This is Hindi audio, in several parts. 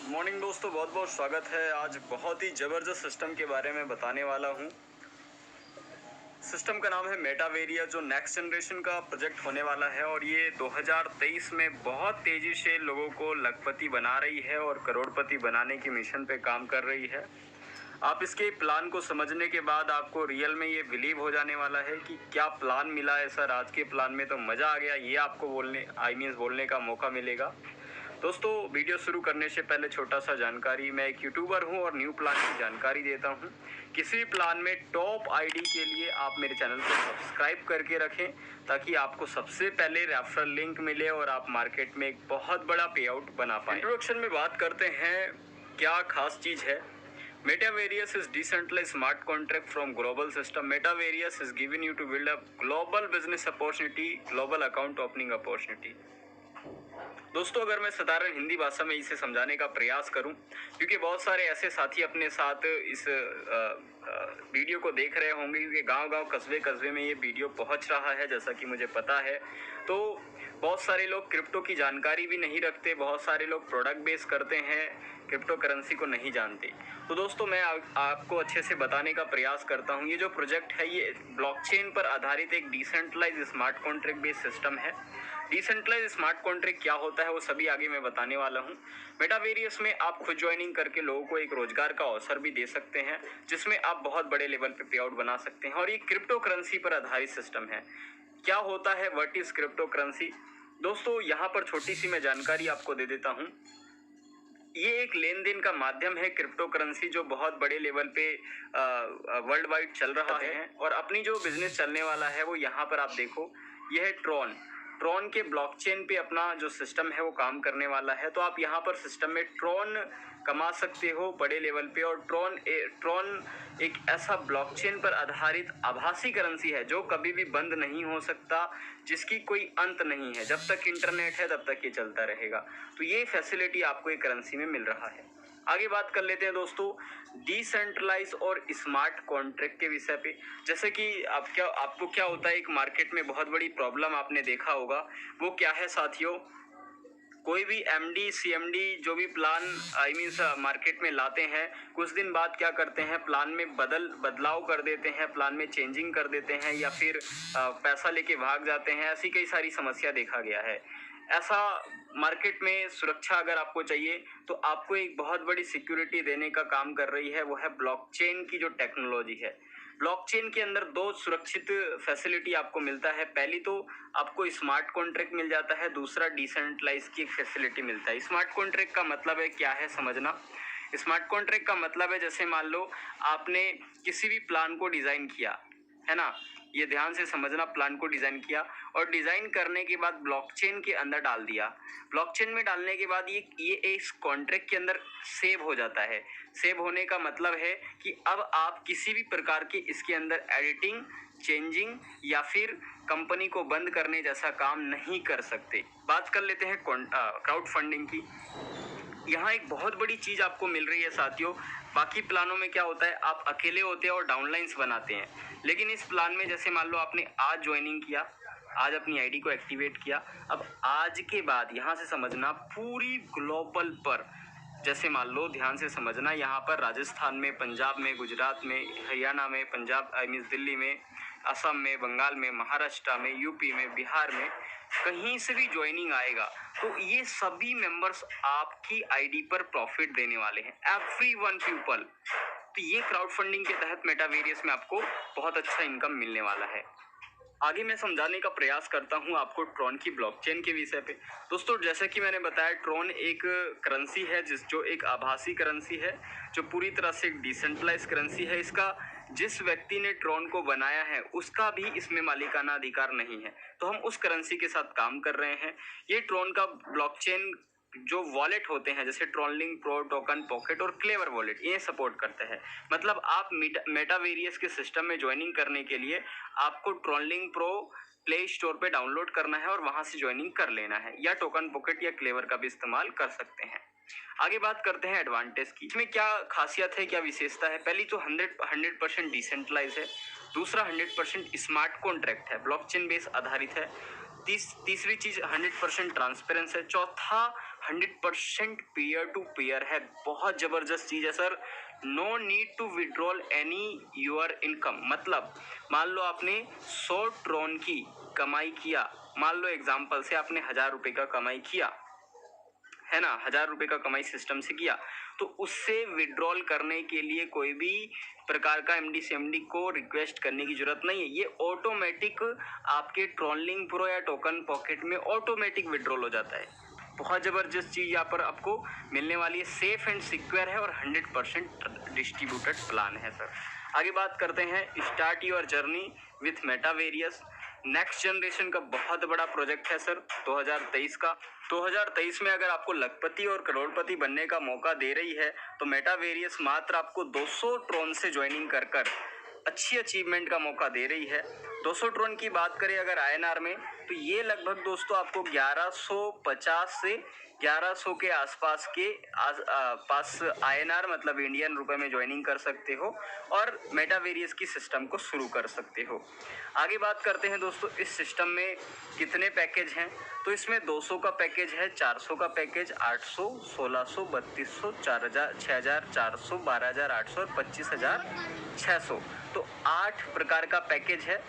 मॉर्निंग दोस्तों, बहुत बहुत स्वागत है। आज बहुत ही ज़बरदस्त सिस्टम के बारे में बताने वाला हूँ। सिस्टम का नाम है मेटावेरिया, जो नेक्स्ट जनरेशन का प्रोजेक्ट होने वाला है और ये 2023 में बहुत तेज़ी से लोगों को लखपति बना रही है और करोड़पति बनाने की मिशन पे काम कर रही है। आप इसके प्लान को समझने के बाद आपको रियल में ये बिलीव हो जाने वाला है कि क्या प्लान मिला है सर, आज के प्लान में तो मज़ा आ गया, ये आपको बोलने का मौका मिलेगा। दोस्तों, वीडियो शुरू करने से पहले छोटा सा जानकारी, मैं एक यूट्यूबर हूं और न्यू प्लान की जानकारी देता हूं। किसी भी प्लान में टॉप आईडी के लिए आप मेरे चैनल को सब्सक्राइब करके रखें ताकि आपको सबसे पहले रेफरल लिंक मिले और आप मार्केट में एक बहुत बड़ा पे आउट बना पाएं। इंट्रोडक्शन में बात करते हैं क्या खास चीज़ है। Metavarious is decentralized smart contract from global system. Metavarious is giving you to build a global business opportunity, global account opening opportunity. दोस्तों, अगर मैं साधारण हिंदी भाषा में इसे समझाने का प्रयास करूं, क्योंकि बहुत सारे ऐसे साथी अपने साथ इस वीडियो को देख रहे होंगे, क्योंकि गांव-गांव कस्बे-कस्बे में ये वीडियो पहुंच रहा है, जैसा कि मुझे पता है। तो बहुत सारे लोग क्रिप्टो की जानकारी भी नहीं रखते, बहुत सारे लोग प्रोडक्ट बेस करते हैं, क्रिप्टो करेंसी को नहीं जानते। तो दोस्तों, मैं आपको अच्छे से बताने का प्रयास करता हूँ। ये जो प्रोजेक्ट है, ये ब्लॉकचेन पर आधारित एक decentralise smart contract based system है। डिसेंट्रलाइज स्मार्ट कॉन्ट्रैक्ट क्या होता है वो सभी आगे मैं बताने वाला हूँ। मेटावेरियस में आप खुद ज्वाइनिंग करके लोगों को एक रोजगार का अवसर भी दे सकते हैं, जिसमें आप बहुत बड़े लेवल पे पे आउट बना सकते हैं। और ये क्रिप्टो करेंसी पर आधारित सिस्टम है। क्या होता है, व्हाट इज क्रिप्टो करेंसी? दोस्तों, यहाँ पर छोटी सी मैं जानकारी आपको दे देता हूँ। ये एक लेन देन का माध्यम है, क्रिप्टो करेंसी, जो बहुत बड़े लेवल पे वर्ल्ड वाइड चल रहा है। और अपनी जो बिजनेस चलने वाला है वो यहाँ पर आप देखो, यह है ट्रॉन के ब्लॉकचेन पे अपना जो सिस्टम है वो काम करने वाला है। तो आप यहाँ पर सिस्टम में ट्रॉन कमा सकते हो बड़े लेवल पे। और ट्रॉन एक ऐसा ब्लॉकचेन पर आधारित आभासी करेंसी है जो कभी भी बंद नहीं हो सकता, जिसकी कोई अंत नहीं है। जब तक इंटरनेट है तब तक ये चलता रहेगा। तो ये फैसिलिटी आपको एक करेंसी में मिल रहा है। आगे बात कर लेते हैं दोस्तों, डिसेंट्रलाइज और स्मार्ट कॉन्ट्रैक्ट के विषय पे। जैसे कि आपको क्या होता है, एक मार्केट में बहुत बड़ी प्रॉब्लम आपने देखा होगा, वो क्या है साथियों, कोई भी एमडी सीएमडी जो भी प्लान मार्केट में लाते हैं, कुछ दिन बाद क्या करते हैं, प्लान में बदलाव कर देते हैं, प्लान में चेंजिंग कर देते हैं, या फिर पैसा लेके भाग जाते हैं। ऐसी कई सारी समस्या देखा गया है। ऐसा मार्केट में सुरक्षा अगर आपको चाहिए तो आपको एक बहुत बड़ी सिक्योरिटी देने का काम कर रही है, वो है ब्लॉकचेन की जो टेक्नोलॉजी है। ब्लॉकचेन के अंदर दो सुरक्षित फैसिलिटी आपको मिलता है। पहली तो आपको स्मार्ट कॉन्ट्रैक्ट मिल जाता है, दूसरा डिसेंट्रलाइज की एक फैसिलिटी मिलता है। स्मार्ट कॉन्ट्रैक्ट का मतलब है क्या है समझना। स्मार्ट कॉन्ट्रैक्ट का मतलब है, जैसे मान लो आपने किसी भी प्लान को डिजाइन किया है ना, ये ध्यान से समझना, प्लान को डिजाइन किया और डिजाइन करने के बाद ब्लॉकचेन के अंदर डाल दिया। ब्लॉकचेन में डालने के बाद ये इस कॉन्ट्रैक्ट के अंदर सेव हो जाता है। सेव होने का मतलब है कि अब आप किसी भी प्रकार की इसके अंदर एडिटिंग, चेंजिंग या फिर कंपनी को बंद करने जैसा काम नहीं कर सकते। बात कर लेते हैं क्राउड फंडिंग की। यहाँ एक बहुत बड़ी चीज आपको मिल रही है साथियों। बाकी प्लानों में क्या होता है, आप अकेले होते हैं और डाउनलाइंस बनाते हैं, लेकिन इस प्लान में जैसे मान लो आपने आज ज्वाइनिंग किया, आज अपनी आईडी को एक्टिवेट किया, अब आज के बाद यहाँ से समझना पूरी ग्लोबल पर, जैसे मान लो ध्यान से समझना, यहाँ पर राजस्थान में, पंजाब में, गुजरात में, हरियाणा में, पंजाब दिल्ली में, असम में, बंगाल में, महाराष्ट्र में, यूपी में, बिहार में, कहीं से भी ज्वाइनिंग आएगा तो ये सभी मेंबर्स आपकी आईडी पर प्रॉफिट देने वाले हैं, एवरीवन पीपल। तो ये क्राउड फंडिंग के तहत मेटावेरियस में आपको बहुत अच्छा इनकम मिलने वाला है। आगे मैं समझाने का प्रयास करता हूं आपको ट्रॉन की ब्लॉकचेन के विषय पे। दोस्तों, जैसे कि मैंने बताया, ट्रॉन एक करेंसी है जो एक आभासी करेंसी है, जो पूरी तरह से एक डिसेंट्रलाइज करेंसी है। इसका जिस व्यक्ति ने ट्रॉन को बनाया है उसका भी इसमें मालिकाना अधिकार नहीं है। तो हम उस करेंसी के साथ काम कर रहे हैं। ये ट्रॉन का ब्लॉकचेन जो वॉलेट होते हैं, जैसे ट्रॉनलिंक प्रो, टोकन पॉकेट और क्लेवर वॉलेट, ये सपोर्ट करते हैं। मतलब आप मेटावेरियस के सिस्टम में ज्वाइनिंग करने के लिए आपको ट्रॉनलिंक प्रो प्ले स्टोर पे डाउनलोड करना है और वहां से ज्वाइनिंग कर लेना है, या टोकन पॉकेट या क्लेवर का भी इस्तेमाल कर सकते हैं। आगे बात करते हैं एडवांटेज की। इसमें क्या खासियत है, क्या विशेषता है। पहली तो 100% डिसेंट्रलाइज है। दूसरा 100% स्मार्ट कॉन्ट्रैक्ट है, ब्लॉकचेन बेस आधारित है। तीसरी चीज 100% ट्रांसपेरेंस है। चौथा 100% पेयर टू पेयर है। बहुत ज़बरदस्त चीज़ है sir. No need to withdrawal any your income. मतलब मान लो आपने 100 ट्रॉन की कमाई किया, मान लो एग्जाम्पल से आपने 1000 रुपये का कमाई किया है ना, 1000 रुपये का कमाई सिस्टम से किया, तो उससे विड्रॉल करने के लिए कोई भी प्रकार का एमडी सीएमडी को रिक्वेस्ट करने की जरूरत नहीं है। ये ऑटोमेटिक आपके ट्रॉलिंग प्रो या टोकन पॉकेट में ऑटोमेटिक विड्रॉल हो जाता है। बहुत ज़बरदस्त चीज़ यहाँ पर आपको मिलने वाली है। सेफ एंड सिक्योर है और 100% डिस्ट्रीब्यूटेड प्लान है सर। आगे बात करते हैं start your journey with metaverse. Next generation का बहुत बड़ा प्रोजेक्ट है सर 2023 का। 2023 में अगर आपको लखपति और करोड़पति बनने का मौका दे रही है तो मेटावेरियस मात्र आपको 200 ट्रॉन से ज्वाइनिंग कर अच्छी अचीवमेंट का मौका दे रही है। 200 ट्रॉन की बात करें अगर आईएनआर में तो ये लगभग दोस्तों आपको 1150 से 1100 के आसपास के पास आईएनआर मतलब इंडियन रुपए में ज्वाइनिंग कर सकते हो और मेटावेरियस की सिस्टम को शुरू कर सकते हो। आगे बात करते हैं दोस्तों इस सिस्टम में कितने पैकेज हैं। तो इसमें 200 का पैकेज है, 400 का पैकेज, 800, 1600, 3200, 4000, 6400, 12800 और 25600। तो 8 प्रकार का पैकेज है।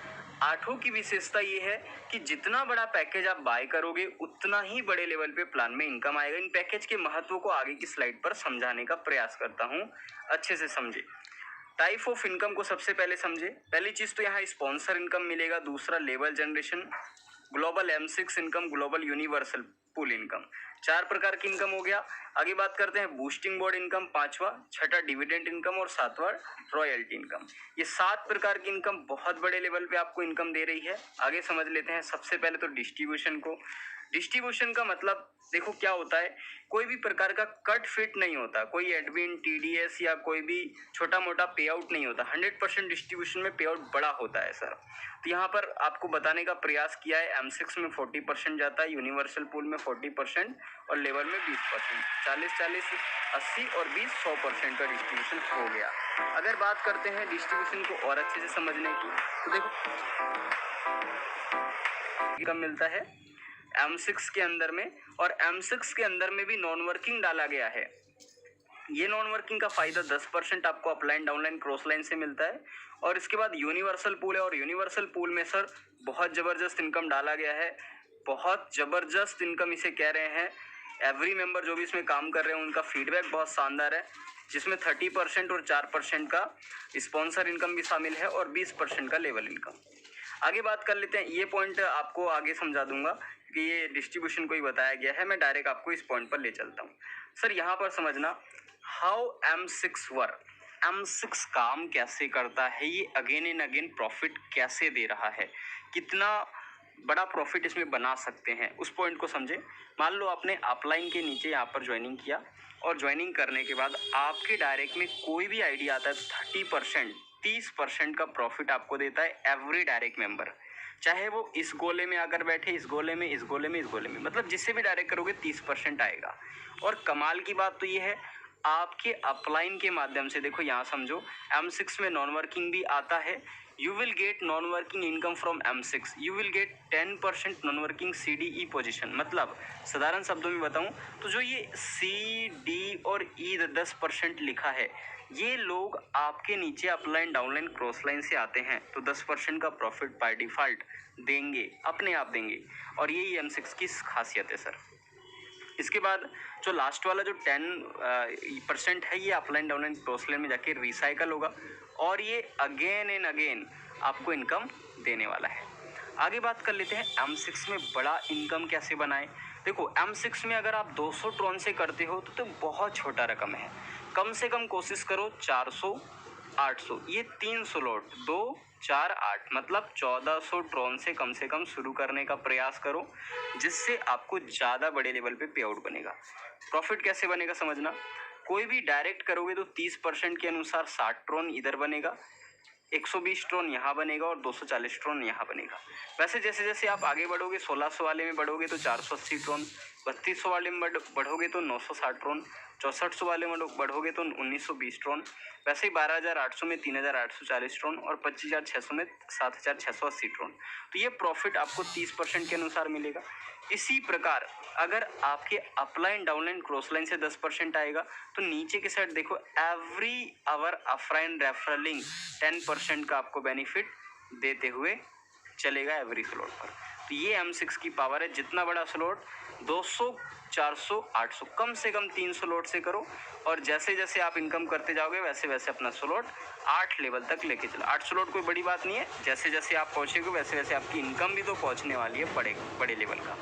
आठों की विशेषता ये है कि जितना बड़ा पैकेज आप बाय करोगे उतना ही बड़े लेवल पे प्लान में इनकम आएगा। इन पैकेज के महत्व को आगे की स्लाइड पर समझाने का प्रयास करता हूँ, अच्छे से समझे। टाइप ऑफ इनकम को सबसे पहले समझे। पहली चीज तो यहाँ स्पॉन्सर इनकम मिलेगा, दूसरा level generation, global M6 income, global universal pool income. 4 प्रकार की इनकम हो गया। आगे बात करते हैं बूस्टिंग बोर्ड इनकम 5वां, 6ठा डिविडेंड इनकम और 7वां रॉयल्टी इनकम। ये 7 प्रकार की इनकम बहुत बड़े लेवल पे आपको इनकम दे रही है। आगे समझ लेते हैं सबसे पहले तो डिस्ट्रीब्यूशन को। डिस्ट्रीब्यूशन का मतलब देखो क्या होता है, कोई भी प्रकार का कट फिट नहीं होता, कोई एडमिन टीडीएस या कोई भी छोटा मोटा पे आउट नहीं होता। 100% डिस्ट्रीब्यूशन में पे आउट बड़ा होता है सर। तो यहाँ पर आपको बताने का प्रयास किया है। M6 में 40% जाता है, यूनिवर्सल पूल में 40% और लेवल में 20%, 40-40, 80 और 20, 100% का डिस्ट्रीब्यूशन हो गया। अगर बात करते हैं डिस्ट्रीब्यूशन को और अच्छे से समझने की तो देखो कम मिलता है M6 के अंदर में, और M6 के अंदर में भी नॉन वर्किंग डाला गया है। ये नॉन वर्किंग का फायदा 10% आपको अपलाइन डाउनलाइन क्रॉस लाइन से मिलता है। और इसके बाद यूनिवर्सल पूल है, और यूनिवर्सल पूल में सर बहुत ज़बरदस्त इनकम डाला गया है। बहुत ज़बरदस्त इनकम इसे कह रहे हैं। एवरी मेंबर जो भी इसमें काम कर रहे हैं उनका फीडबैक बहुत शानदार है, जिसमें 30% और 4% का स्पॉन्सर इनकम भी शामिल है और 20% का लेवल इनकम। आगे बात कर लेते हैं। ये पॉइंट आपको आगे समझा दूंगा कि ये डिस्ट्रीब्यूशन को ही बताया गया है। मैं डायरेक्ट आपको इस पॉइंट पर ले चलता हूँ सर। यहाँ पर समझना हाउ M6 वर्क, M6 काम कैसे करता है, ये अगेन एंड अगेन प्रॉफिट कैसे दे रहा है, कितना बड़ा प्रॉफिट इसमें बना सकते हैं, उस पॉइंट को समझे। मान लो आपने अपलाइन के नीचे यहाँ पर ज्वाइनिंग किया और ज्वाइनिंग करने के बाद आपके डायरेक्ट में कोई भी आईडी आता है तो 30% का प्रॉफिट आपको देता है एवरी डायरेक्ट मेंबर। चाहे वो इस गोले में आकर बैठे, इस गोले में, इस गोले में, इस गोले में, मतलब जिससे भी डायरेक्ट करोगे 30% आएगा। और कमाल की बात तो ये है आपके अपलाइन के माध्यम से, देखो यहाँ समझो M6 में नॉन वर्किंग भी आता है। You will get non working income from M6, you will get 10% non working CDE position. मतलब साधारण शब्दों में बताऊं तो जो ये CD और E 10% लिखा है, ये लोग आपके नीचे अपलाइन डाउनलाइन क्रॉस लाइन से आते हैं तो 10% का प्रॉफिट बाय डिफॉल्ट देंगे, अपने आप देंगे। और यही M6 की खासियत है सर। इसके बाद जो लास्ट वाला जो 10% है, ये अपलाइन डाउनलाइन क्रॉस लाइन में जाके रिसाइकल होगा और ये अगेन एंड अगेन आपको इनकम देने वाला है। आगे बात कर लेते हैं M6 में बड़ा इनकम कैसे बनाएं। देखो M6 में अगर आप 200 ट्रॉन से करते हो तो बहुत छोटा रकम है। कम से कम कोशिश करो 400, 800, ये 3 स्लॉट, 2, 4, 8, मतलब 1400 ट्रॉन से कम शुरू करने का प्रयास करो, जिससे आपको ज़्यादा बड़े लेवल पे पे आउट बनेगा। प्रॉफिट कैसे बनेगा समझना। कोई भी डायरेक्ट करोगे तो 30% के अनुसार 60 ट्रॉन इधर बनेगा, 120 ट्रॉन यहाँ बनेगा और 240 ट्रॉन यहाँ बनेगा। वैसे जैसे जैसे आप आगे बढ़ोगे 1600 वाले में बढ़ोगे तो 480 ट्रॉन, 3200 वाले में बढ़ोगे तो 960 ट्रॉन, 6400 वाले में बढ़ोगे तो 1920 ट्रॉन। वैसे ही 12800 में 3840 ट्रॉन और 25600 में 7680 ट्रॉन। तो ये प्रॉफिट आपको 30% के अनुसार मिलेगा। इसी प्रकार अगर आपके अपलाइन डाउनलाइन क्रॉस लाइन से 10% आएगा तो नीचे की साइड देखो एवरी आवर अफ्राइन रेफरलिंग 10% का आपको बेनिफिट देते हुए चलेगा एवरी स्लॉट पर। तो ये M6 की पावर है। जितना बड़ा स्लॉट 200, 400, 800 कम से कम 3 स्लॉट से करो और जैसे जैसे आप इनकम करते जाओगे वैसे वैसे अपना स्लॉट 8 लेवल तक लेके चलो। 8 स्लॉट कोई बड़ी बात नहीं है, जैसे जैसे आप पहुँचेगे वैसे वैसे आपकी इनकम भी तो पहुँचने वाली है बड़े लेवल का।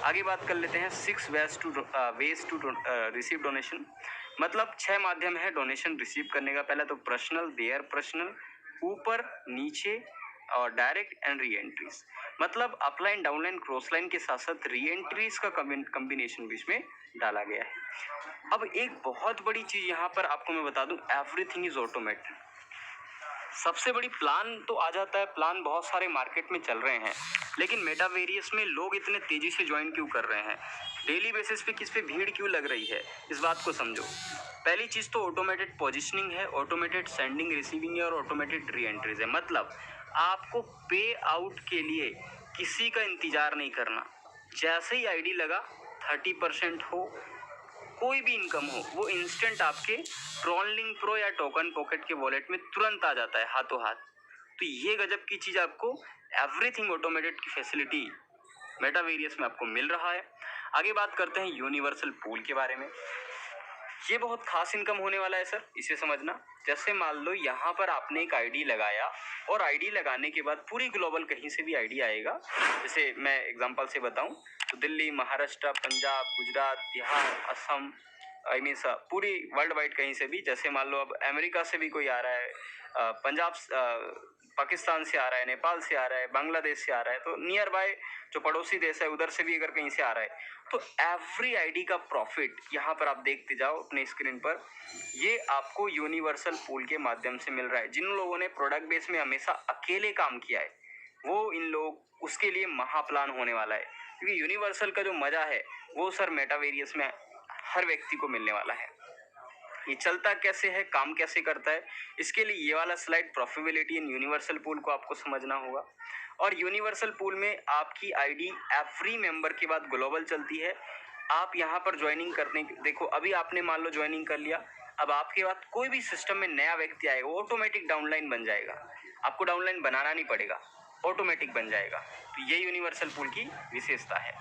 आगे बात कर लेते हैं 6 वेज टू रिसीव डोनेशन। मतलब 6 माध्यम है डोनेशन रिसीव करने का। पहला तो पर्सनल, देयर पर्सनल, ऊपर नीचे और डायरेक्ट एंड री एंट्रीज। मतलब अपलाइन डाउनलाइन क्रॉस लाइन के साथ साथ री एंट्रीज का कॉम्बिनेशन बीच में डाला गया है। अब एक बहुत बड़ी चीज यहाँ पर आपको मैं बता दूं, एवरीथिंग इज ऑटोमेटेड। सबसे बड़ी प्लान तो आ जाता है, प्लान बहुत सारे मार्केट में चल रहे हैं, लेकिन मेटावेरियस में लोग इतने तेजी से ज्वाइन क्यों कर रहे हैं, डेली बेसिस पे किस पे भीड़ क्यों लग रही है, इस बात को समझो। पहली चीज तो ऑटोमेटेड पोजीशनिंग है, ऑटोमेटेड सेंडिंग रिसीविंग है और ऑटोमेटेड री एंट्रीज है। मतलब आपको पे आउट के लिए किसी का इंतजार नहीं करना। जैसे ही आईडी लगा 30% हो, कोई भी इनकम हो, वो इंस्टेंट आपके ट्रॉनलिंग प्रो या टोकन पॉकेट के वॉलेट में तुरंत आ जाता है हाथों हाथ। तो ये गजब की चीज आपको एवरीथिंग ऑटोमेटेड की फैसिलिटी मेटावेरियस में आपको मिल रहा है। आगे बात करते हैं यूनिवर्सल पूल के बारे में। ये बहुत खास इनकम होने वाला है सर, इसे समझना। जैसे मान लो यहाँ पर आपने एक आईडी लगाया और आईडी लगाने के बाद पूरी ग्लोबल कहीं से भी आईडी आएगा। जैसे मैं एग्जांपल से बताऊं तो दिल्ली, महाराष्ट्र, पंजाब, गुजरात, बिहार, असम, आई मीन पूरी वर्ल्ड वाइड कहीं से भी। जैसे मान लो अब अमेरिका से भी कोई आ रहा है, पंजाब, पाकिस्तान से आ रहा है, नेपाल से आ रहा है, बांग्लादेश से आ रहा है, तो नियर बाय जो पड़ोसी देश है उधर से भी अगर कहीं से आ रहा है तो एवरी आईडी का प्रॉफिट यहाँ पर आप देखते जाओ अपने स्क्रीन पर, ये आपको यूनिवर्सल पूल के माध्यम से मिल रहा है। जिन लोगों ने प्रोडक्ट बेस में हमेशा अकेले काम किया है वो इन लोग उसके लिए महाप्लान होने वाला है, क्योंकि यूनिवर्सल का जो मजा है वो सर मेटावेरियस में हर व्यक्ति को मिलने वाला है। ये चलता कैसे है, काम कैसे करता है, इसके लिए ये वाला स्लाइड प्रॉफिटेबिलिटी इन यूनिवर्सल पूल को आपको समझना होगा। और यूनिवर्सल पूल में आपकी आईडी एवरी मेंबर के बाद ग्लोबल चलती है। आप यहाँ पर ज्वाइनिंग करने देखो, अभी आपने मान लो ज्वाइनिंग कर लिया, अब आपके बाद कोई भी सिस्टम में नया व्यक्ति आएगा वो ऑटोमेटिक डाउनलाइन बन जाएगा, आपको डाउनलाइन बनाना नहीं पड़ेगा, ऑटोमेटिक बन जाएगा। तो ये यूनिवर्सल पूल की विशेषता है।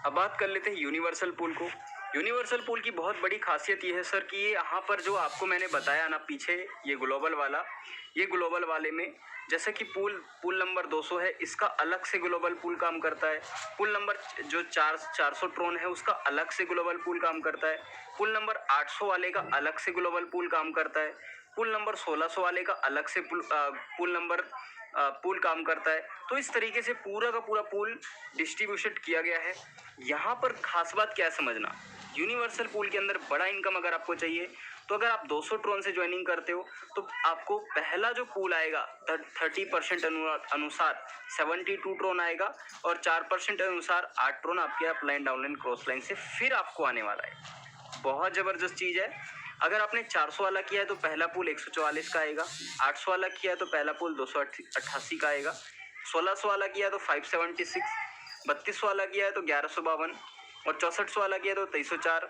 अब बात कर लेते हैं यूनिवर्सल पूल को। यूनिवर्सल पूल की बहुत बड़ी खासियत ये है सर कि ये यहाँ पर जो आपको मैंने बताया ना पीछे, ये ग्लोबल वाला, ये ग्लोबल वाले में जैसे कि पूल नंबर 200 है, इसका अलग से ग्लोबल पूल काम करता है। पूल नंबर जो 400 ट्रोन है उसका अलग से ग्लोबल पूल काम करता है। पूल नंबर 800 वाले का अलग से ग्लोबल पूल काम करता है। पूल नंबर 1600 वाले का अलग से पूल नंबर पूल काम करता है। तो इस तरीके से पूरा का पूरा पूल डिस्ट्रीब्यूशन किया गया है। यहाँ पर खास बात क्या समझना, यूनिवर्सल पूल के अंदर बड़ा इनकम अगर आपको चाहिए तो अगर आप 200 ट्रोन से ज्वाइनिंग करते हो तो आपको पहला जो पूल आएगा 30% अनुसार 72 ट्रोन आएगा और 4% अनुसार 8 ट्रोन आपके अपलाइन डाउनलाइन क्रॉस लाइन से फिर आपको आने वाला है। बहुत ज़बरदस्त चीज़ है। अगर आपने 400 वाला किया है तो पहला पूल 144 का आएगा, 800 वाला किया है तो पहला पूल 288 का आएगा, 1600 वाला किया है तो 576, 3200 वाला किया है तो 1152 और 6400 वाला किया है तो 2304,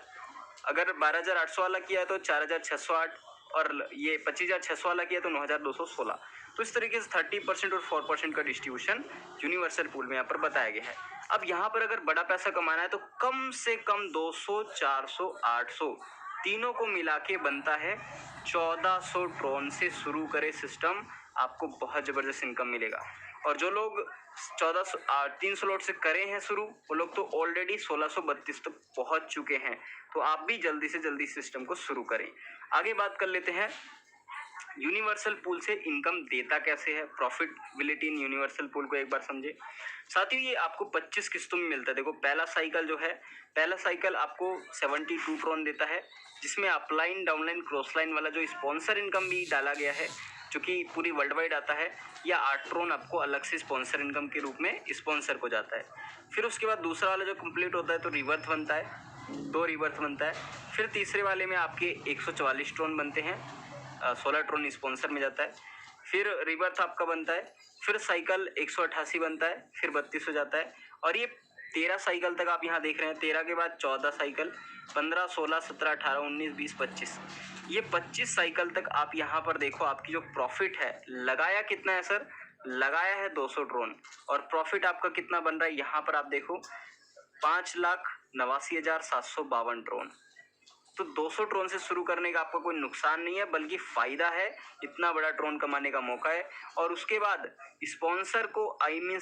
अगर 12800 वाला किया है तो 4608 और ये 25600 वाला किया तो 9216। तो इस तरीके से 30% और 4% का डिस्ट्रीब्यूशन यूनिवर्सल पूल में यहाँ पर बताया गया है। अब यहाँ पर अगर बड़ा पैसा कमाना है तो कम से कम 200, 400, 800 तीनों को मिला के बनता है 1400 ट्रोन से शुरू करे सिस्टम, आपको बहुत ज़बरदस्त इनकम मिलेगा। और जो लोग 3 स्लॉट से करे हैं शुरू, वो लोग तो ऑलरेडी 1632 तक पहुंच चुके हैं। तो आप भी जल्दी से जल्दी सिस्टम को शुरू करें। आगे बात कर लेते हैं यूनिवर्सल पूल से इनकम देता कैसे है, प्रॉफिटेबिलिटी इन यूनिवर्सल पूल को एक बार समझे। साथियों ये आपको 25 किस्तों में मिलता है। देखो पहला साइकिल जो है, पहला साइकिल आपको 72 ट्रोन देता है, जिसमें अपलाइन डाउनलाइन क्रॉस लाइन वाला जो स्पॉन्सर इनकम भी डाला गया है जो कि पूरी वर्ल्ड वाइड आता है, या 8 ट्रोन आपको अलग से स्पॉन्सर इनकम के रूप में स्पॉन्सर को जाता है। फिर उसके बाद दूसरा वाला जो कंप्लीट होता है तो रिवर्थ बनता है, 2 रिवर्थ बनता है। फिर तीसरे वाले में आपके 144 ट्रोन बनते हैं, 16 ट्रोन स्पॉन्सर में जाता है। फिर रिवर्थ आपका बनता है, फिर साइकिल 188 बनता है, फिर 32 हो जाता है। और ये 13 साइकिल तक आप यहाँ देख रहे हैं, 13 के बाद 14 साइकिल, 15, 16, 17, 18, 19, 20, 25, ये 25 साइकिल तक आप यहाँ पर देखो आपकी जो प्रॉफिट है, लगाया कितना है सर, लगाया है 200 ड्रोन, और प्रॉफिट आपका कितना बन रहा है यहाँ पर आप देखो 5,89,752 ड्रोन। तो 200 ड्रोन से शुरू करने का आपको कोई नुकसान नहीं है, बल्कि फायदा है, इतना बड़ा ड्रोन कमाने का मौका है। और उसके बाद स्पॉन्सर को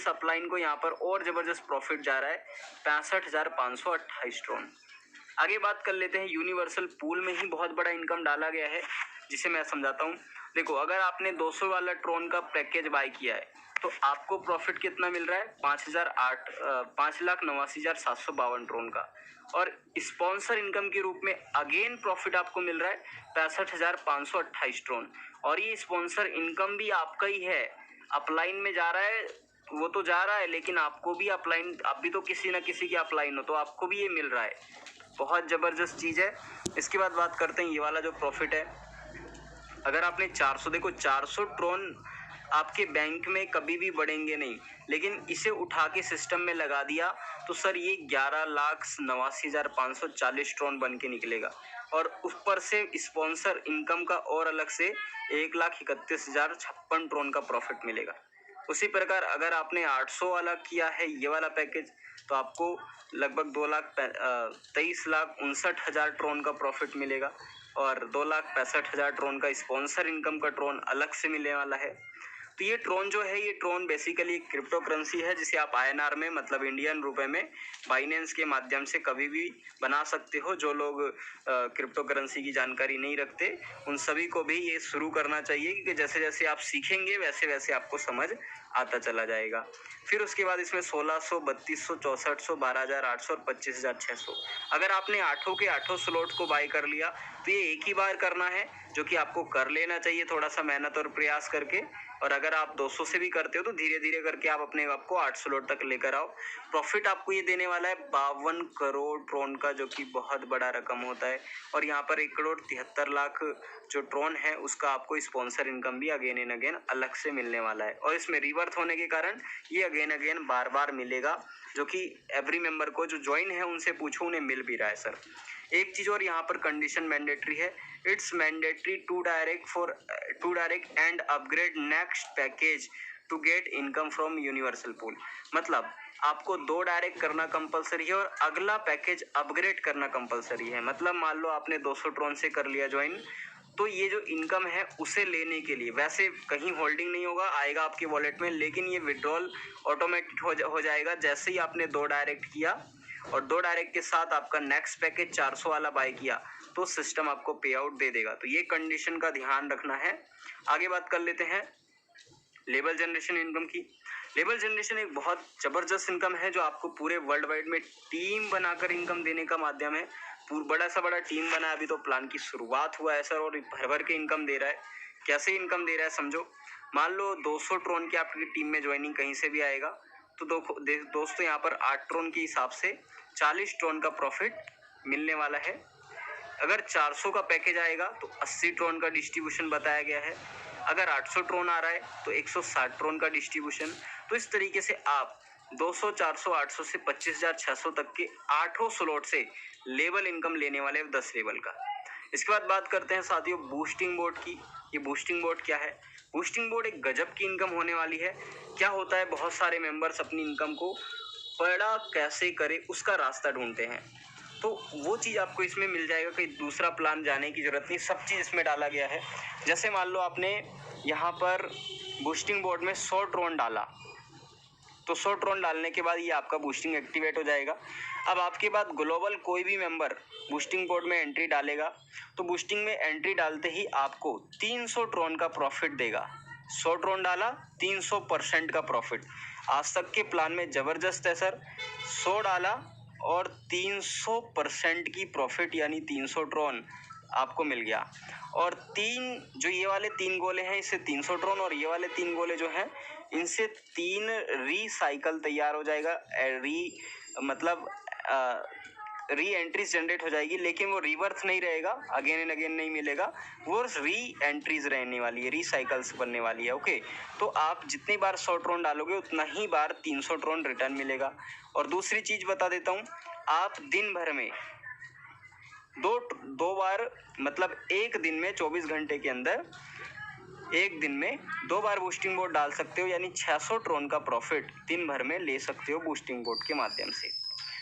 अपलाइन को यहाँ पर और जबरदस्त प्रॉफिट जा रहा है, 65,528 ड्रोन। आगे बात कर लेते हैं, यूनिवर्सल पूल में ही बहुत बड़ा इनकम डाला गया है, जिसे मैं समझाता हूँ। देखो, अगर आपने 200 वाला ड्रोन का पैकेज बाय किया है तो आपको प्रॉफिट कितना मिल रहा है, 5,89,752 ड्रोन का, और स्पॉन्सर इनकम के रूप में अगेन प्रॉफिट आपको मिल रहा है 65,528 ड्रोन। और ये स्पॉन्सर इनकम भी आपका ही है, अपलाइन में जा रहा है, वो तो जा रहा है, लेकिन आपको भी अपलाइन, आप भी तो किसी ना किसी की अपलाइन हो, तो आपको भी ये मिल रहा है। बहुत ज़बरदस्त चीज़ है। इसके बाद बात करते हैं ये वाला जो प्रॉफिट है, अगर आपने 400, देखो 400 ड्रोन आपके बैंक में कभी भी बढ़ेंगे नहीं, लेकिन इसे उठा के सिस्टम में लगा दिया तो सर ये 11,89,540 ड्रोन बन के निकलेगा, और ऊपर से स्पॉन्सर इनकम का और अलग से 1,31,056 ड्रोन का प्रॉफिट मिलेगा। उसी प्रकार अगर आपने 800 वाला किया है ये वाला पैकेज, तो आपको लगभग 2,23,59,000 ड्रोन का प्रॉफिट मिलेगा, और 2,65,000 ड्रोन का स्पॉन्सर इनकम का ड्रोन अलग से मिलने वाला है। तो ये ड्रोन जो है, ये ड्रोन बेसिकली एक क्रिप्टो करेंसी है, जिसे आप INR में, मतलब इंडियन रुपए में, बाइनेंस के माध्यम से कभी भी बना सकते हो। जो लोग क्रिप्टो करेंसी की जानकारी नहीं रखते, उन सभी को भी ये शुरू करना चाहिए, क्योंकि जैसे जैसे आप सीखेंगे वैसे वैसे आपको समझ आता चला जाएगा। फिर उसके बाद इसमें 1,600, 3,200, 6,400, 12,800 और 25,600। अगर आपने आठों के आठों स्लॉट को बाय कर लिया तो ये एक ही बार करना है, जो कि आपको कर लेना चाहिए थोड़ा सा मेहनत और प्रयास करके। और अगर आप 200 से भी करते हो तो धीरे धीरे करके आप अपने आप को 8 स्लॉट तक लेकर आओ। प्रॉफिट आपको ये देने वाला है 52 करोड़ ड्रोन का, जो कि बहुत बड़ा रकम होता है। और यहाँ पर 1,73,00,000 जो ड्रोन है उसका आपको स्पॉन्सर इनकम भी अगेन एंड अगेन अलग से मिलने वाला है, और इसमें रिवर्थ होने के कारण ये अगेन अगेन बार बार मिलेगा, जो कि एवरी मेंबर को जो ज्वाइन है उनसे पूछो, उन्हें मिल भी रहा है सर। एक चीज़ और यहाँ पर कंडीशन मैंडेटरी है, it's mandatory to direct and upgrade next package to get income from universal pool. मतलब आपको 2 डायरेक्ट करना कंपलसरी है और अगला पैकेज अपग्रेड करना कंपलसरी है। मतलब मान लो आपने 200 ड्रोन से कर लिया ज्वाइन, तो ये जो इनकम है उसे लेने के लिए वैसे कहीं होल्डिंग नहीं होगा, आएगा आपके वॉलेट में, लेकिन ये विड्रॉल ऑटोमेटिक हो जाएगा जैसे ही आपने 2 डायरेक्ट किया, और 2 डायरेक्ट के साथ आपका नेक्स्ट पैकेज 400 वाला बाय किया तो सिस्टम आपको पे आउट दे देगा। तो ये कंडीशन का ध्यान रखना है। आगे बात कर लेते हैं लेबल जनरेशन इनकम की। लेबल जनरेशन एक बहुत ज़बरदस्त इनकम है, जो आपको पूरे वर्ल्ड वाइड में टीम बनाकर इनकम देने का माध्यम है। बड़ा सा बड़ा टीम बना, अभी तो प्लान की शुरुआत हुआ है सर, और भर भर के इनकम दे रहा है। कैसे इनकम दे रहा है समझो, मान लो 200 ट्रोन की आपकी टीम में ज्वाइनिंग कहीं से भी आएगा, तो दोस्तों यहाँ पर 8 ट्रोन के हिसाब से 40 ट्रोन का प्रॉफिट मिलने वाला है। अगर 400 का पैकेज आएगा तो 80 ट्रोन का डिस्ट्रीब्यूशन बताया गया है। अगर 800 ट्रोन आ रहा है तो 160 ट्रोन का डिस्ट्रीब्यूशन। तो इस तरीके से आप 200, 400, 800 से 25,600 तक के 8 स्लॉट से लेवल इनकम लेने वाले 10 लेवल का। इसके बाद बात करते हैं साथियों बूस्टिंग बोर्ड की। ये बूस्टिंग बोर्ड क्या है? बूस्टिंग बोर्ड एक गजब की इनकम होने वाली है। क्या होता है, बहुत सारे मेंबर्स अपनी इनकम को बड़ा कैसे करे उसका रास्ता ढूंढते हैं, तो वो चीज़ आपको इसमें मिल जाएगा। कहीं दूसरा प्लान जाने की ज़रूरत नहीं, सब चीज़ इसमें डाला गया है। जैसे मान लो आपने यहाँ पर बूस्टिंग बोर्ड में 100 ड्रोन डाला, तो 100 ड्रोन डालने के बाद ये आपका बूस्टिंग एक्टिवेट हो जाएगा। अब आपके बाद ग्लोबल कोई भी मेंबर बूस्टिंग बोर्ड में एंट्री डालेगा, तो बूस्टिंग में एंट्री डालते ही आपको 300 ड्रोन का प्रॉफिट देगा। 100 ड्रोन डाला, 300% का प्रॉफिट। आज तक के प्लान में ज़बरदस्त है सर। 100 डाला और 300% की प्रॉफिट, यानी 300 ड्रोन आपको मिल गया। और जो ये वाले 3 गोले हैं, इससे 300 ड्रोन, और ये वाले 3 गोले जो हैं इनसे 3 रीसाइकल तैयार हो जाएगा। मतलब री एंट्रीज जनरेट हो जाएगी, लेकिन वो रिवर्थ नहीं रहेगा, अगेन एंड अगेन नहीं मिलेगा, वो री एंट्रीज रहने वाली है, रिसाइकल्स बनने वाली है। ओके, तो आप जितनी बार 100 ट्रोन डालोगे उतना ही बार 300 ट्रोन रिटर्न मिलेगा। और दूसरी चीज बता देता हूँ, आप दिन भर में दो बार, मतलब एक दिन में 24 घंटे के अंदर एक दिन में 2 बार बूस्टिंग बोट डाल सकते हो, यानी 600 ट्रोन का प्रॉफिट दिन भर में ले सकते हो बूस्टिंग बोट के माध्यम से।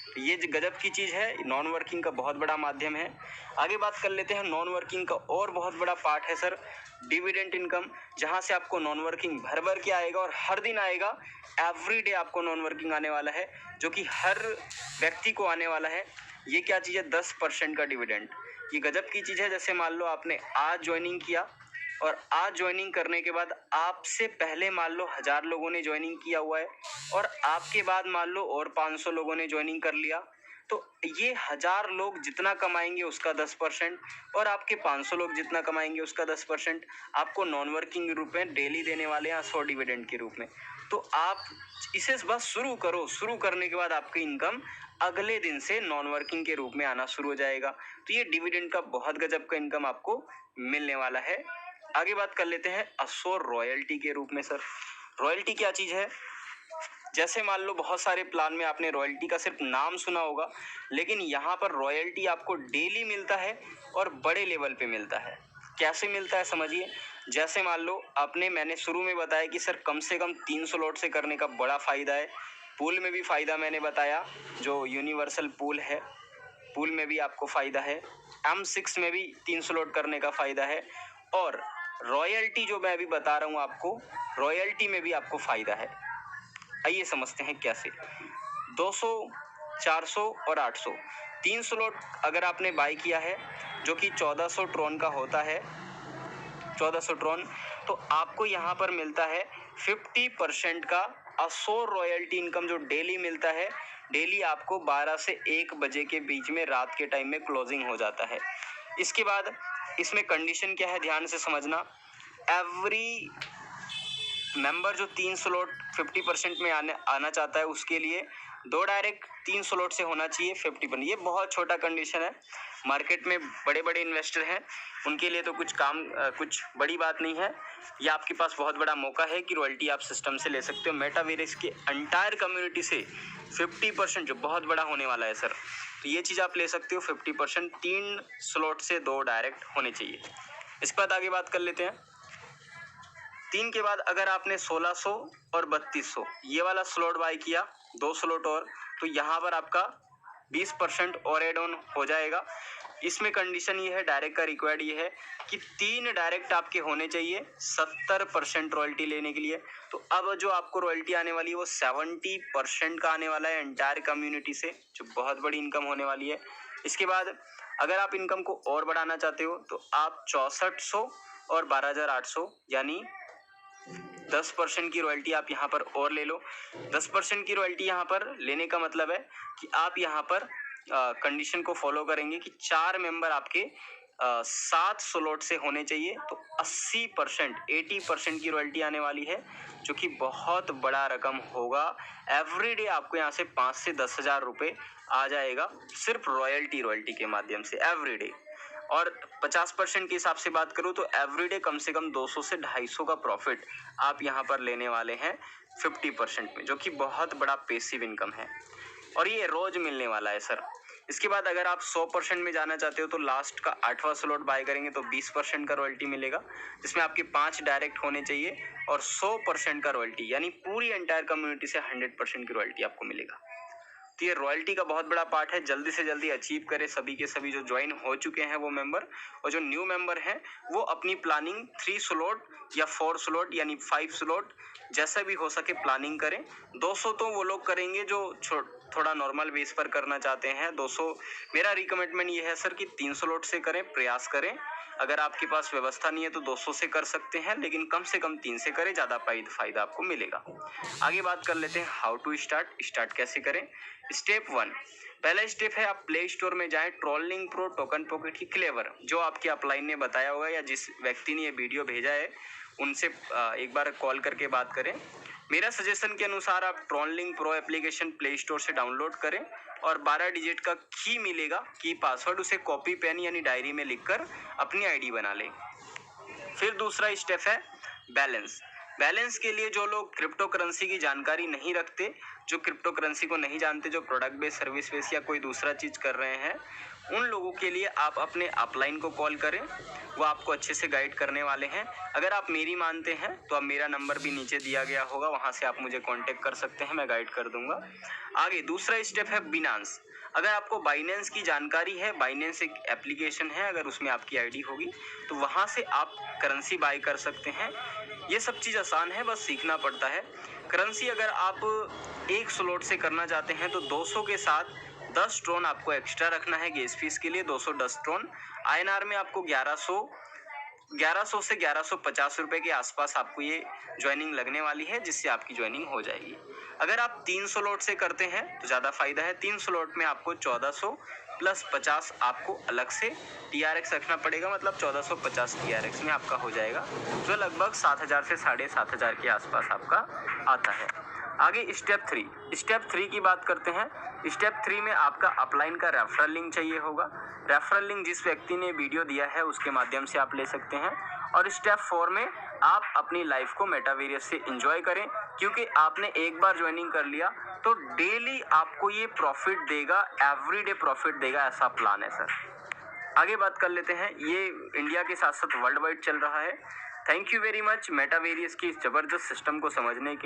तो ये गजब की चीज़ है, नॉन वर्किंग का बहुत बड़ा माध्यम है। आगे बात कर लेते हैं नॉन वर्किंग का और बहुत बड़ा पार्ट है सर, डिविडेंड इनकम, जहां से आपको नॉन वर्किंग भर भर के आएगा और हर दिन आएगा। एवरी डे आपको नॉन वर्किंग आने वाला है, जो कि हर व्यक्ति को आने वाला है। ये क्या चीज़ है? 10% का डिविडेंड। ये गजब की चीज़ है। जैसे मान लो आपने आज ज्वाइनिंग किया और आज ज्वाइनिंग करने के बाद आपसे पहले मान लो 1000 लोगों ने ज्वाइनिंग किया हुआ है और आपके बाद मान लो और 500 लोगों ने ज्वाइनिंग कर लिया, तो ये 1000 लोग जितना कमाएंगे उसका 10% और आपके 500 लोग जितना कमाएंगे उसका 10% आपको नॉन वर्किंग के रूप में डेली देने वाले हैं 100 डिविडेंड के रूप में। तो आप इसे बस शुरू करो, शुरू करने के बाद आपकी इनकम अगले दिन से नॉन वर्किंग के रूप में आना शुरू हो जाएगा। तो ये डिविडेंड का बहुत गजब का इनकम आपको मिलने वाला है। आगे बात कर लेते हैं अश्योर रॉयल्टी के रूप में। सर रॉयल्टी क्या चीज है? जैसे मान लो बहुत सारे प्लान में आपने रॉयल्टी का सिर्फ नाम सुना होगा, लेकिन यहाँ पर रॉयल्टी आपको डेली मिलता है और बड़े लेवल पे मिलता है। कैसे मिलता है समझिए। जैसे मान लो मैंने शुरू में बताया कि सर कम से कम 300 लॉट से करने का बड़ा फायदा है। पूल में भी फायदा मैंने बताया, जो यूनिवर्सल पूल है, पूल में भी आपको फायदा है। M6 में भी 300 लोड करने का फायदा है। और रॉयल्टी जो मैं अभी बता रहा हूँ आपको, रॉयल्टी में भी आपको फायदा है। आइए समझते हैं कैसे। 200, 400 और 800 300 लोड अगर आपने बाय किया है, जो कि 1400 ट्रोन का होता है, 1400 ट्रोन, तो आपको यहाँ पर मिलता है 50% का अश्योर रॉयल्टी इनकम, जो डेली मिलता है। डेली आपको 12 से 1 बजे के बीच में रात के टाइम में क्लोजिंग हो जाता है। इसके बाद इसमें कंडीशन क्या है, ध्यान से समझना। एवरी मेंबर जो 3 स्लॉट 50% में आना चाहता है, उसके लिए 2 डायरेक्ट 3 स्लॉट से होना चाहिए 50%। ये बहुत छोटा कंडीशन है। मार्केट में बड़े बड़े इन्वेस्टर हैं, उनके लिए तो कुछ बड़ी बात नहीं है। ये आपके पास बहुत बड़ा मौका है कि रॉयल्टी आप सिस्टम से ले सकते हो। मेटावेरिक्स के एंटायर कम्युनिटी से 50%, जो बहुत बड़ा होने वाला है सर, तो ये चीज़ आप ले सकते हो 50%। 3 स्लॉट से 2 डायरेक्ट होने चाहिए। इसके बाद आगे बात कर लेते हैं। 3 के बाद अगर आपने 1600 और 3200 ये वाला स्लॉट बाय किया, 2 स्लॉट और, तो यहाँ पर आपका 20% और एड ऑन हो जाएगा। इसमें कंडीशन ये है, डायरेक्ट का रिक्वायर्ड ये है कि 3 डायरेक्ट आपके होने चाहिए 70% रॉयल्टी लेने के लिए। तो अब जो आपको रॉयल्टी आने वाली है वो 70% का आने वाला है एंटायर कम्युनिटी से, जो बहुत बड़ी इनकम होने वाली है। इसके बाद अगर आप इनकम को और बढ़ाना चाहते हो तो आप 6400 और 12800 यानी 10% की रॉयल्टी आप यहाँ पर और ले लो। 10% की रॉयल्टी यहाँ पर लेने का मतलब है कि आप यहाँ पर कंडीशन को फॉलो करेंगे कि 4 मेंबर आपके 7 स्लॉट से होने चाहिए, तो 80% की रॉयल्टी आने वाली है, जो कि बहुत बड़ा रकम होगा। एवरीडे आपको यहाँ से 5 से 10 हज़ार रुपये आ जाएगा सिर्फ रॉयल्टी के माध्यम से एवरीडे। और 50% के हिसाब से बात करूँ तो एवरीडे कम से कम 200 से 250 का प्रॉफिट आप यहाँ पर लेने वाले हैं 50% में, जो कि बहुत बड़ा पैसिव इनकम है और ये रोज मिलने वाला है सर। इसके बाद अगर आप 100% में जाना चाहते हो तो लास्ट का 8वां स्लॉट बाय करेंगे तो 20% का रॉयल्टी मिलेगा, जिसमें आपके 5 डायरेक्ट होने चाहिए और 100% का रॉयल्टी, यानी पूरी एंटायर कम्युनिटी से 100% की रॉयल्टी आपको मिलेगा। तो ये रॉयल्टी का बहुत बड़ा पार्ट है। जल्दी से जल्दी अचीव करें सभी के सभी जो ज्वाइन हो चुके हैं वो मेंबर, और जो न्यू मेंबर हैं वो अपनी प्लानिंग 3 स्लॉट या 4 स्लॉट यानी 5 स्लॉट जैसा भी हो सके प्लानिंग करें। 200 तो वो लोग करेंगे जो थोड़ा नॉर्मल बेस पर करना चाहते हैं। 200 मेरा रिकमेंडमेंट ये है सर कि 3 स्लॉट से करें, प्रयास करें। अगर आपके पास व्यवस्था नहीं है तो 200 से कर सकते हैं, लेकिन कम से कम 3 से करें, ज़्यादा फायदा आपको मिलेगा। आगे बात कर लेते हैं हाउ टू स्टार्ट कैसे करें। स्टेप 1, पहला स्टेप है आप प्ले स्टोर में जाएं, ट्रोलिंग प्रो टोकन पॉकेट की क्लेवर, जो आपके अपलाइन ने बताया होगा या जिस व्यक्ति ने ये वीडियो भेजा है उनसे एक बार कॉल करके बात करें। मेरा सजेशन के अनुसार आप ट्रॉनलिंक प्रो एप्लीकेशन प्ले स्टोर से डाउनलोड करें और 12 डिजिट का की मिलेगा, की पासवर्ड, उसे कॉपी पेन यानी डायरी में लिखकर अपनी आईडी बना लें। फिर दूसरा स्टेप है बैलेंस। बैलेंस के लिए जो लोग क्रिप्टो करेंसी की जानकारी नहीं रखते, जो क्रिप्टो करेंसी को नहीं जानते, जो प्रोडक्ट बेस्ड सर्विस बेस्ड या कोई दूसरा चीज़ कर रहे हैं, उन लोगों के लिए आप अपने अपलाइन को कॉल करें, वो आपको अच्छे से गाइड करने वाले हैं। अगर आप मेरी मानते हैं तो अब मेरा नंबर भी नीचे दिया गया होगा, वहाँ से आप मुझे कांटेक्ट कर सकते हैं, मैं गाइड कर दूंगा। आगे दूसरा स्टेप है बिनांस। अगर आपको बाइनेंस की जानकारी है, बाइनेंस एक एप्लीकेशन है, अगर उसमें आपकी आईडी होगी तो वहाँ से आप करेंसी बाय कर सकते हैं। ये सब चीज़ आसान है, बस सीखना पड़ता है। करेंसी अगर आप एक स्लॉट से करना चाहते हैं तो 200 के साथ 10 ट्रोन आपको एक्स्ट्रा रखना है गैस फीस के लिए, 210 ट्रोन। INR में आपको 1100 से 1150 रुपए के आसपास आपको ये ज्वाइनिंग लगने वाली है, जिससे आपकी ज्वाइनिंग हो जाएगी। अगर आप 3 स्लॉट से करते हैं तो ज़्यादा फायदा है। 3 स्लॉट में आपको 1400 प्लस 50 आपको अलग से TRX रखना पड़ेगा, मतलब 1450 TRX में आपका हो जाएगा, जो लगभग 7000 से 7500 के आसपास आपका आता है। आगे स्टेप 3 की बात करते हैं। स्टेप 3 में आपका अपलाइन का रेफरल लिंक चाहिए होगा। रेफरल लिंक जिस व्यक्ति ने वीडियो दिया है उसके माध्यम से आप ले सकते हैं। और स्टेप 4 में आप अपनी लाइफ को मेटावेरियस से एंजॉय करें, क्योंकि आपने एक बार ज्वाइनिंग कर लिया तो डेली आपको ये प्रॉफिट देगा, एवरीडे प्रॉफिट देगा, ऐसा प्लान है सर। आगे बात कर लेते हैं, ये इंडिया के साथ साथ वर्ल्ड वाइड चल रहा है। थैंक यू वेरी मच मेटावेरियस की इस जबरदस्त सिस्टम को समझने के